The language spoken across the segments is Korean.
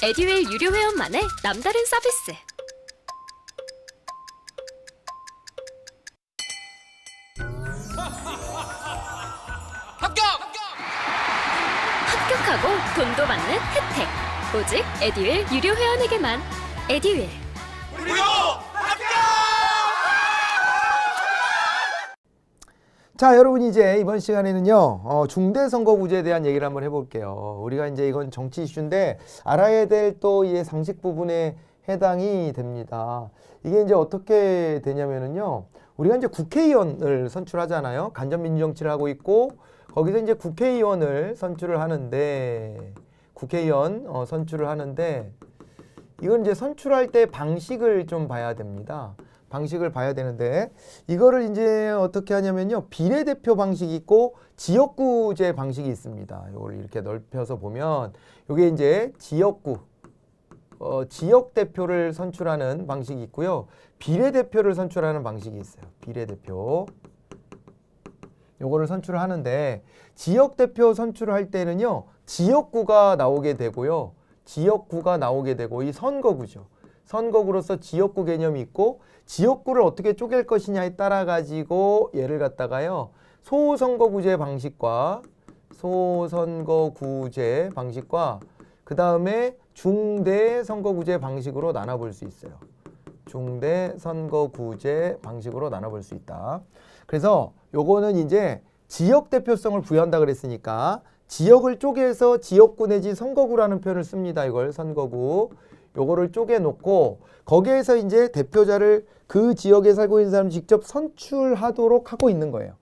에듀윌 유료 회원만의 남다른 서비스. 합격하고 돈도 받는 혜택. 오직 에듀윌 유료 회원에게만. 에듀윌. 자, 여러분 이제 이번 시간에는요 중대선거구제에 대한 얘기를 한번 해볼게요. 우리가 이제 이건 정치 이슈인데 알아야 될 또 이 상식 부분에 해당이 됩니다. 이게 이제 어떻게 되냐면은요, 우리가 이제 국회의원을 선출하잖아요. 간접민주정치를 하고 있고 거기서 이제 국회의원을 선출을 하는데 선출을 하는데 이건 이제 선출할 때 방식을 좀 봐야 됩니다. 방식을 봐야 되는데 이거를 이제 어떻게 하냐면요, 비례대표 방식이 있고 지역구제 방식이 있습니다. 이걸 이렇게 넓혀서 보면 이게 이제 지역구 지역 대표를 선출하는 방식이 있고요, 비례대표를 선출하는 방식이 있어요. 비례대표 요거를 선출을 하는데 지역 대표 선출을 할 때는요 지역구가 나오게 되고요, 지역구가 나오게 되고 이 선거구죠. 선거구로서 지역구 개념이 있고 지역구를 어떻게 쪼갤 것이냐에 따라 가지고 얘를 갖다가요 소선거구제 방식과 그 다음에 중대선거구제 방식으로 나눠볼 수 있어요. 중대선거구제 방식으로 나눠볼 수 있다. 그래서 요거는 이제 지역 대표성을 부여한다 그랬으니까 지역을 쪼개서 지역구 내지 선거구라는 표현을 씁니다. 이걸 선거구. 요거를 쪼개놓고 거기에서 이제 대표자를 그 지역에 살고 있는 사람이 직접 선출하도록 하고 있는 거예요.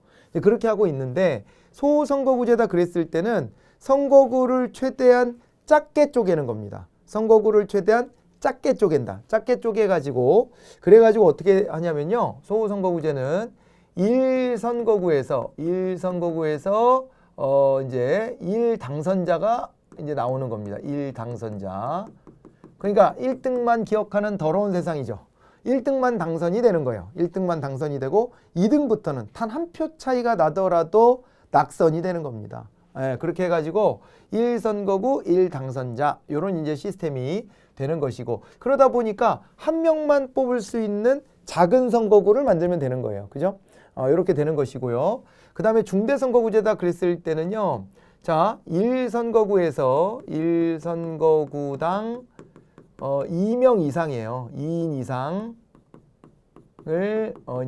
그렇게 하고 있는데 소선거구제다 그랬을 때는 선거구를 최대한 작게 쪼개는 겁니다. 선거구를 최대한 작게 쪼갠다. 작게 쪼개가지고 그래가지고 어떻게 하냐면요, 소선거구제는 1선거구에서 이제 1당선자가 이제 나오는 겁니다. 1당선자. 그러니까 1등만 기억하는 더러운 세상이죠. 1등만 당선이 되는 거예요. 1등만 당선이 되고 2등부터는 단 한 표 차이가 나더라도 낙선이 되는 겁니다. 예, 그렇게 해가지고 1선거구 1당선자 이런 이제 시스템이 되는 것이고, 그러다 보니까 한 명만 뽑을 수 있는 작은 선거구를 만들면 되는 거예요. 그죠? 이렇게 되는 것이고요. 그 다음에 중대선거구제다 그랬을 때는요, 자, 1선거구에서 1선거구당 2명 이상이에요. 2인 이상을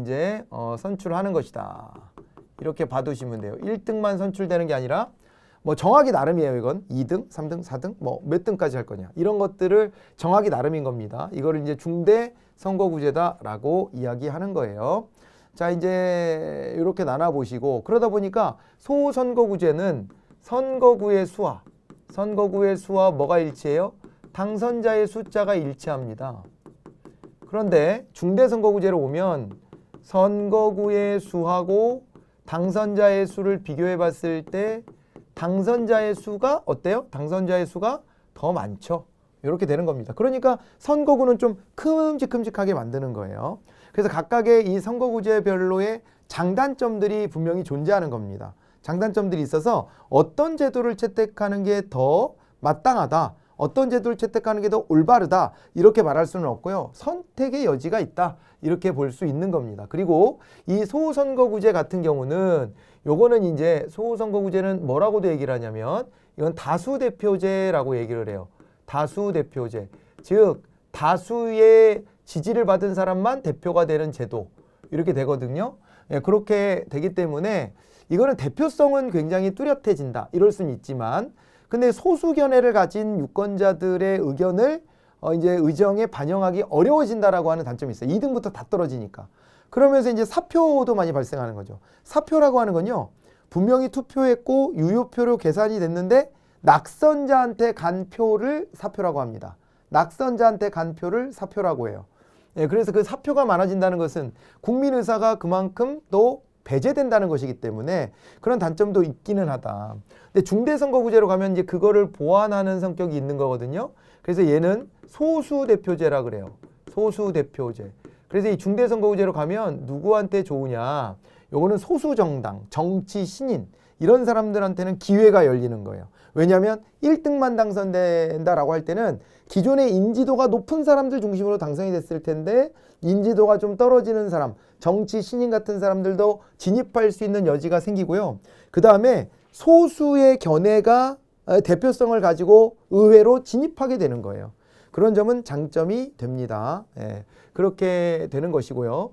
이제 선출하는 것이다. 이렇게 봐두시면 돼요. 1등만 선출되는 게 아니라 뭐 정하기 나름이에요. 이건 2등, 3등, 4등 뭐 몇 등까지 할 거냐 이런 것들을 정하기 나름인 겁니다. 이거를 이제 중대 선거구제다라고 이야기하는 거예요. 자, 이제 이렇게 나눠 보시고, 그러다 보니까 소선거구제는 선거구의 수와 뭐가 일치해요? 당선자의 숫자가 일치합니다. 그런데 중대선거구제로 오면 선거구의 수하고 당선자의 수를 비교해 봤을 때 당선자의 수가 어때요? 당선자의 수가 더 많죠. 이렇게 되는 겁니다. 그러니까 선거구는 좀 큼직큼직하게 만드는 거예요. 그래서 각각의 이 선거구제별로의 장단점들이 분명히 존재하는 겁니다. 장단점들이 있어서 어떤 제도를 채택하는 게 더 마땅하다, 어떤 제도를 채택하는 게 더 올바르다 이렇게 말할 수는 없고요. 선택의 여지가 있다 이렇게 볼 수 있는 겁니다. 그리고 이 소선거구제 같은 경우는 요거는 이제 소선거구제는 뭐라고도 얘기를 하냐면 이건 다수대표제라고 얘기를 해요. 다수대표제. 즉 다수의 지지를 받은 사람만 대표가 되는 제도 이렇게 되거든요. 예, 그렇게 되기 때문에 이거는 대표성은 굉장히 뚜렷해진다 이럴 수는 있지만, 근데 소수 견해를 가진 유권자들의 의견을 이제 의정에 반영하기 어려워진다라고 하는 단점이 있어요. 2등부터 다 떨어지니까. 그러면서 이제 사표도 많이 발생하는 거죠. 사표라고 하는 건요, 분명히 투표했고 유효표로 계산이 됐는데 낙선자한테 간 표를 사표라고 합니다. 낙선자한테 간 표를 사표라고 해요. 예, 그래서 그 사표가 많아진다는 것은 국민 의사가 그만큼 또 배제된다는 것이기 때문에 그런 단점도 있기는 하다. 근데 중대선거구제로 가면 이제 그거를 보완하는 성격이 있는 거거든요. 그래서 얘는 소수대표제라 그래요. 소수대표제. 그래서 이 중대선거구제로 가면 누구한테 좋으냐? 요거는 소수정당, 정치 신인 이런 사람들한테는 기회가 열리는 거예요. 왜냐하면 1등만 당선된다라고 할 때는 기존의 인지도가 높은 사람들 중심으로 당선이 됐을 텐데 인지도가 좀 떨어지는 사람, 정치 신인 같은 사람들도 진입할 수 있는 여지가 생기고요. 그 다음에 소수의 견해가 대표성을 가지고 의회로 진입하게 되는 거예요. 그런 점은 장점이 됩니다. 예, 그렇게 되는 것이고요.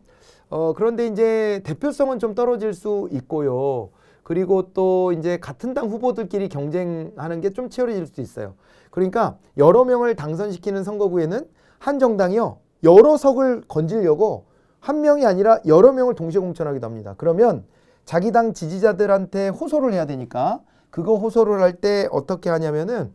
그런데 이제 대표성은 좀 떨어질 수 있고요. 그리고 또 이제 같은 당 후보들끼리 경쟁하는 게 좀 치열해질 수도 있어요. 그러니까 여러 명을 당선시키는 선거구에는 한 정당이요, 여러 석을 건지려고 한 명이 아니라 여러 명을 동시에 공천하기도 합니다. 그러면 자기 당 지지자들한테 호소를 해야 되니까 그거 호소를 할 때 어떻게 하냐면은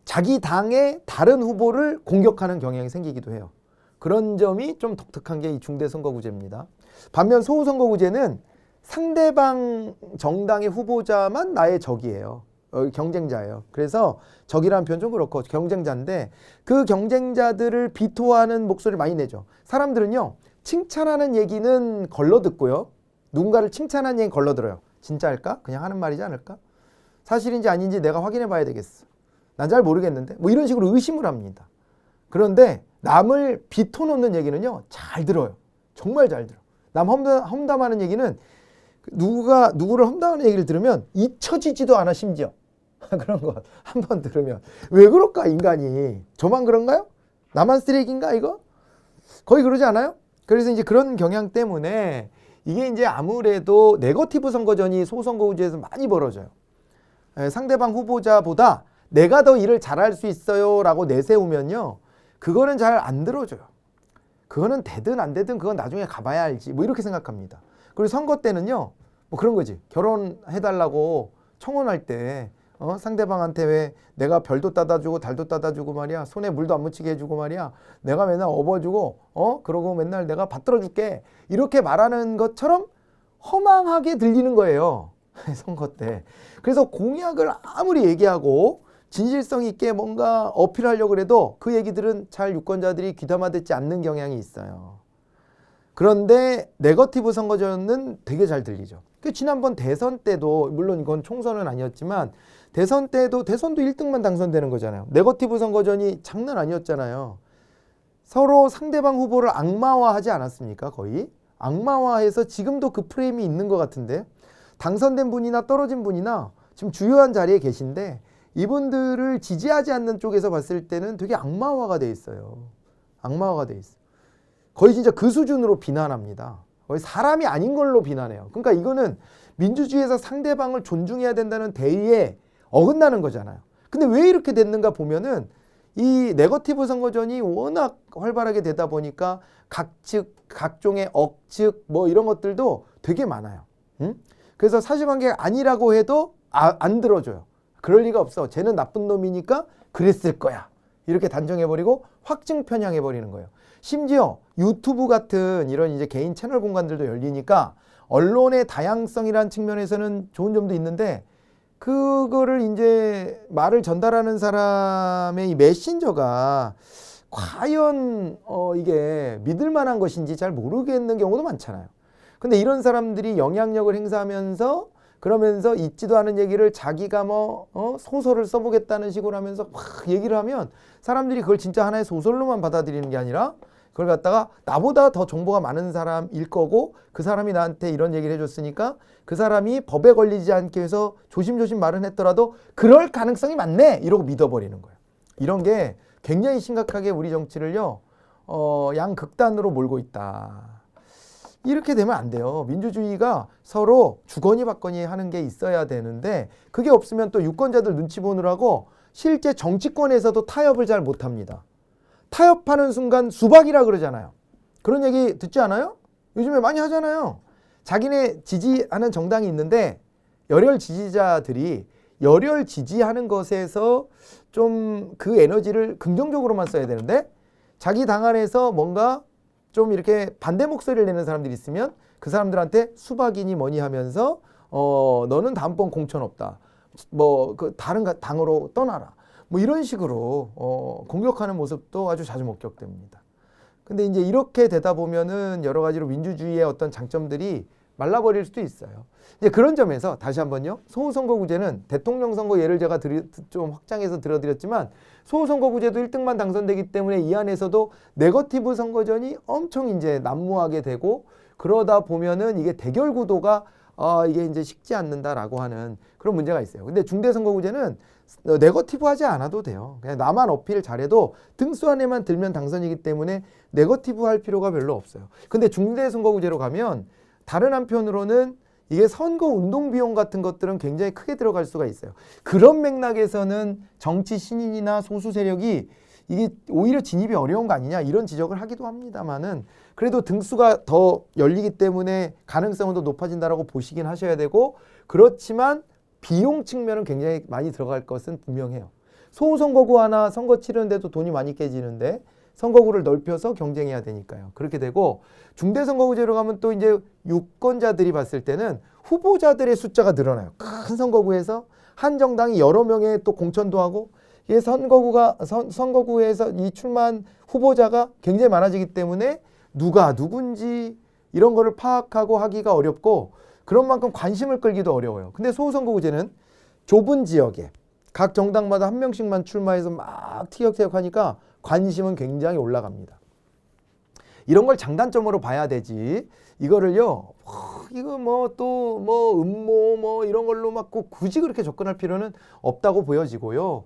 자기 당의 다른 후보를 공격하는 경향이 생기기도 해요. 그런 점이 좀 독특한 게 이 중대선거구제입니다. 반면 소수선거구제는 상대방 정당의 후보자만 나의 적이에요. 경쟁자예요. 그래서 적이라는 표현 좀 그렇고 경쟁자인데 그 경쟁자들을 비토하는 목소리를 많이 내죠. 사람들은요, 칭찬하는 얘기는 걸러 듣고요, 누군가를 칭찬하는 얘기는 걸러 들어요. 진짜일까? 그냥 하는 말이지 않을까? 사실인지 아닌지 내가 확인해 봐야 되겠어. 난 잘 모르겠는데. 뭐 이런 식으로 의심을 합니다. 그런데 남을 비토놓는 얘기는요, 잘 들어요. 정말 잘 들어. 남 험담하는 얘기는 누가 누구를 험담하는 얘기를 들으면 잊혀지지도 않아, 심지어. 그런 거 한 번 들으면. 왜 그럴까, 인간이? 저만 그런가요? 나만 쓰레기인가, 이거? 거의 그러지 않아요? 그래서 이제 그런 경향 때문에 이게 이제 아무래도 네거티브 선거전이 소선거구제에서 많이 벌어져요. 상대방 후보자보다 내가 더 일을 잘할 수 있어요 라고 내세우면요, 그거는 잘 안 들어줘요. 그거는 되든 안 되든 그건 나중에 가봐야 알지, 뭐 이렇게 생각합니다. 그리고 선거 때는요, 뭐 그런 거지. 결혼해달라고 청혼할 때 상대방한테 왜 내가 별도 따다주고 달도 따다주고 말이야, 손에 물도 안 묻히게 해주고 말이야, 내가 맨날 업어주고 그러고 맨날 내가 받들어줄게, 이렇게 말하는 것처럼 허망하게 들리는 거예요. 선거 때. 그래서 공약을 아무리 얘기하고 진실성 있게 뭔가 어필하려고 해도 그 얘기들은 잘 유권자들이 귀담아 듣지 않는 경향이 있어요. 그런데 네거티브 선거전은 되게 잘 들리죠. 지난번 대선 때도, 물론 이건 총선은 아니었지만 대선 때도 대선도 1등만 당선되는 거잖아요. 네거티브 선거전이 장난 아니었잖아요. 서로 상대방 후보를 악마화하지 않았습니까? 거의 악마화해서 지금도 그 프레임이 있는 것 같은데, 당선된 분이나 떨어진 분이나 지금 주요한 자리에 계신데 이분들을 지지하지 않는 쪽에서 봤을 때는 되게 악마화가 돼 있어요. 악마화가 돼 있어요. 거의 진짜 그 수준으로 비난합니다. 거의 사람이 아닌 걸로 비난해요. 그러니까 이거는 민주주의에서 상대방을 존중해야 된다는 대의에 어긋나는 거잖아요. 근데 왜 이렇게 됐는가 보면은 이 네거티브 선거전이 워낙 활발하게 되다 보니까 각측, 각종의 억측 뭐 이런 것들도 되게 많아요. 그래서 사실관계가 아니라고 해도 안 들어줘요. 그럴 리가 없어. 쟤는 나쁜 놈이니까 그랬을 거야. 이렇게 단정해버리고 확증 편향해버리는 거예요. 심지어 유튜브 같은 이런 이제 개인 채널 공간들도 열리니까 언론의 다양성이라는 측면에서는 좋은 점도 있는데, 그거를 이제 말을 전달하는 사람의 이 메신저가 과연 이게 믿을 만한 것인지 잘 모르겠는 경우도 많잖아요. 근데 이런 사람들이 영향력을 행사하면서 그러면서 있지도 않은 얘기를 자기가 소설을 써보겠다는 식으로 하면서 막 얘기를 하면 사람들이 그걸 진짜 하나의 소설로만 받아들이는 게 아니라 그걸 갖다가 나보다 더 정보가 많은 사람일 거고, 그 사람이 나한테 이런 얘기를 해줬으니까 그 사람이 법에 걸리지 않게 해서 조심조심 말은 했더라도 그럴 가능성이 많네 이러고 믿어버리는 거예요. 이런 게 굉장히 심각하게 우리 정치를요 양극단으로 몰고 있다. 이렇게 되면 안 돼요. 민주주의가 서로 주거니 받거니 하는 게 있어야 되는데, 그게 없으면 또 유권자들 눈치 보느라고 실제 정치권에서도 타협을 잘 못합니다. 타협하는 순간 수박이라 그러잖아요. 그런 얘기 듣지 않아요? 요즘에 많이 하잖아요. 자기네 지지하는 정당이 있는데 열혈 지지자들이 열혈 지지하는 것에서 좀 그 에너지를 긍정적으로만 써야 되는데, 자기 당 안에서 뭔가 좀 이렇게 반대 목소리를 내는 사람들이 있으면 그 사람들한테 수박이니 뭐니 하면서 너는 다음번 공천 없다, 뭐 그 다른 당으로 떠나라, 뭐 이런 식으로 공격하는 모습도 아주 자주 목격됩니다. 근데 이제 이렇게 되다 보면은 여러 가지로 민주주의의 어떤 장점들이 말라버릴 수도 있어요. 이제 그런 점에서 다시 한번요. 소선거구제는 대통령 선거 예를 제가 좀 확장해서 들어드렸지만 소선거구제도 1등만 당선되기 때문에 이 안에서도 네거티브 선거전이 엄청 이제 난무하게 되고 그러다 보면은 이게 대결 구도가 이게 이제 식지 않는다라고 하는 그런 문제가 있어요. 근데 중대선거구제는 네거티브 하지 않아도 돼요. 그냥 나만 어필 잘해도 등수 안에만 들면 당선이기 때문에 네거티브 할 필요가 별로 없어요. 근데 중대선거구제로 가면 다른 한편으로는 이게 선거 운동 비용 같은 것들은 굉장히 크게 들어갈 수가 있어요. 그런 맥락에서는 정치 신인이나 소수 세력이 이게 오히려 진입이 어려운 거 아니냐 이런 지적을 하기도 합니다만은 그래도 등수가 더 열리기 때문에 가능성은 더 높아진다라고 보시긴 하셔야 되고 그렇지만 비용 측면은 굉장히 많이 들어갈 것은 분명해요. 소선거구 하나 선거 치르는데도 돈이 많이 깨지는데 선거구를 넓혀서 경쟁해야 되니까요. 그렇게 되고 중대선거구제로 가면 또 이제 유권자들이 봤을 때는 후보자들의 숫자가 늘어나요. 큰 선거구에서 한 정당이 여러 명의 또 공천도 하고 이 선거구에서 이 출마한 후보자가 굉장히 많아지기 때문에 누가 누군지 이런 거를 파악하고 하기가 어렵고 그런 만큼 관심을 끌기도 어려워요. 근데 소선거구제는 좁은 지역에 각 정당마다 한 명씩만 출마해서 막 티격태격하니까 관심은 굉장히 올라갑니다. 이런 걸 장단점으로 봐야 되지. 이거를요, 이거 뭐 또 뭐 음모 뭐 이런 걸로 막 꼭 굳이 그렇게 접근할 필요는 없다고 보여지고요.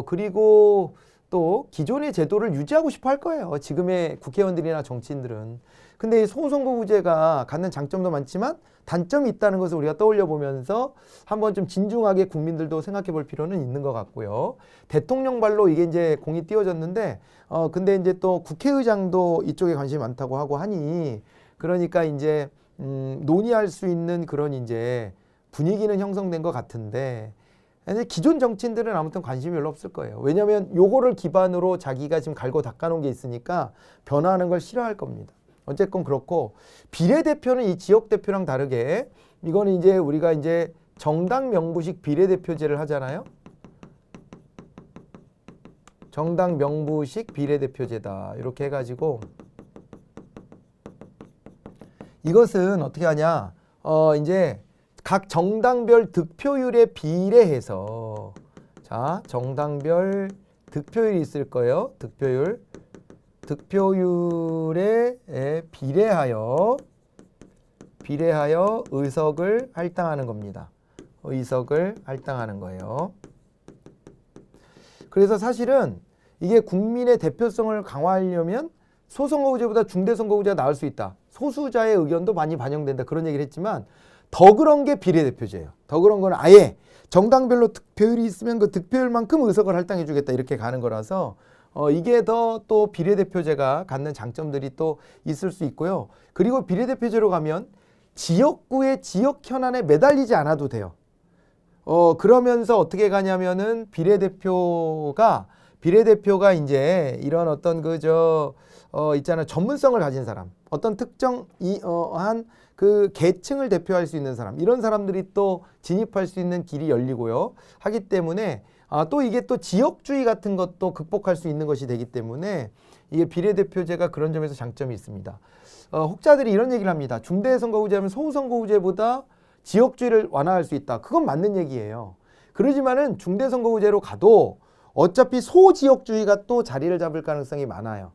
그리고 또 기존의 제도를 유지하고 싶어 할 거예요. 지금의 국회의원들이나 정치인들은. 근데 이 소선거구제가 갖는 장점도 많지만 단점이 있다는 것을 우리가 떠올려 보면서 한번 좀 진중하게 국민들도 생각해 볼 필요는 있는 것 같고요. 대통령발로 이게 이제 공이 띄워졌는데, 근데 이제 또 국회의장도 이쪽에 관심이 많다고 하고 하니, 그러니까 이제, 논의할 수 있는 그런 이제 분위기는 형성된 것 같은데, 기존 정치인들은 아무튼 관심이 별로 없을 거예요. 왜냐하면 요거를 기반으로 자기가 지금 갈고 닦아놓은 게 있으니까 변화하는 걸 싫어할 겁니다. 어쨌건 그렇고 비례대표는 이 지역대표랑 다르게 이거는 이제 우리가 이제 정당 명부식 비례대표제를 하잖아요. 정당 명부식 비례대표제다. 이렇게 해가지고 이것은 어떻게 하냐. 이제 각 정당별 득표율에 비례해서 자 정당별 득표율이 있을 거예요. 득표율에 비례하여 의석을 할당하는 겁니다. 의석을 할당하는 거예요. 그래서 사실은 이게 국민의 대표성을 강화하려면 소선거구제보다 중대선거구제가 나을 수 있다. 소수자의 의견도 많이 반영된다. 그런 얘기를 했지만 더 그런 게 비례대표제예요. 더 그런 건 아예 정당별로 득표율이 있으면 그 득표율만큼 의석을 할당해 주겠다. 이렇게 가는 거라서 이게 더 또 비례대표제가 갖는 장점들이 또 있을 수 있고요. 그리고 비례대표제로 가면 지역구의 지역 현안에 매달리지 않아도 돼요. 그러면서 어떻게 가냐면은 비례대표가 이제 이런 어떤 있잖아 전문성을 가진 사람, 어떤 특정 한 그 계층을 대표할 수 있는 사람, 이런 사람들이 또 진입할 수 있는 길이 열리고요. 하기 때문에 또 이게 또 지역주의 같은 것도 극복할 수 있는 것이 되기 때문에 이게 비례대표제가 그런 점에서 장점이 있습니다. 혹자들이 이런 얘기를 합니다. 중대선거구제 하면 소선거구제보다 지역주의를 완화할 수 있다. 그건 맞는 얘기예요. 그러지만은 중대선거구제로 가도 어차피 소지역주의가 또 자리를 잡을 가능성이 많아요.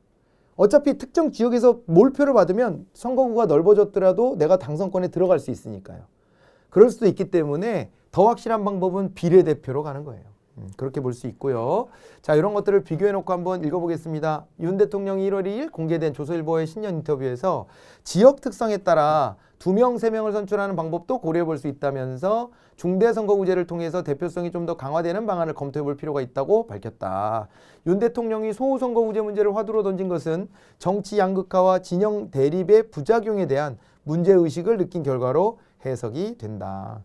어차피 특정 지역에서 몰표를 받으면 선거구가 넓어졌더라도 내가 당선권에 들어갈 수 있으니까요. 그럴 수도 있기 때문에 더 확실한 방법은 비례대표로 가는 거예요. 그렇게 볼 수 있고요. 자, 이런 것들을 비교해놓고 한번 읽어보겠습니다. 윤 대통령이 1월 2일 공개된 조선일보의 신년 인터뷰에서 지역 특성에 따라 2명, 3명을 선출하는 방법도 고려해볼 수 있다면서 중대선거구제를 통해서 대표성이 좀 더 강화되는 방안을 검토해볼 필요가 있다고 밝혔다. 윤 대통령이 소선거구제 문제를 화두로 던진 것은 정치 양극화와 진영 대립의 부작용에 대한 문제의식을 느낀 결과로 해석이 된다.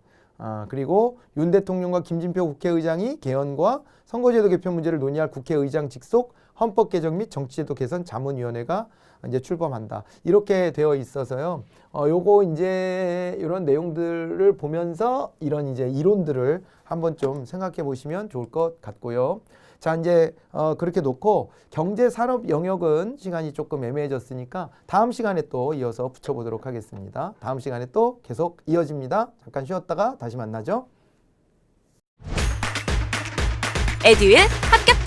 그리고 윤 대통령과 김진표 국회의장이 개헌과 선거제도 개편 문제를 논의할 국회의장 직속 헌법 개정 및 정치제도 개선 자문위원회가 이제 출범한다. 이렇게 되어 있어서요. 요거 이제 이런 내용들을 보면서 이런 이제 이론들을 한번 좀 생각해 보시면 좋을 것 같고요. 자, 이제 그렇게 놓고 경제 산업 영역은 시간이 조금 애매해졌으니까 다음 시간에 또 이어서 붙여보도록 하겠습니다. 다음 시간에 또 계속 이어집니다. 잠깐 쉬었다가 다시 만나죠. 에듀윌 합격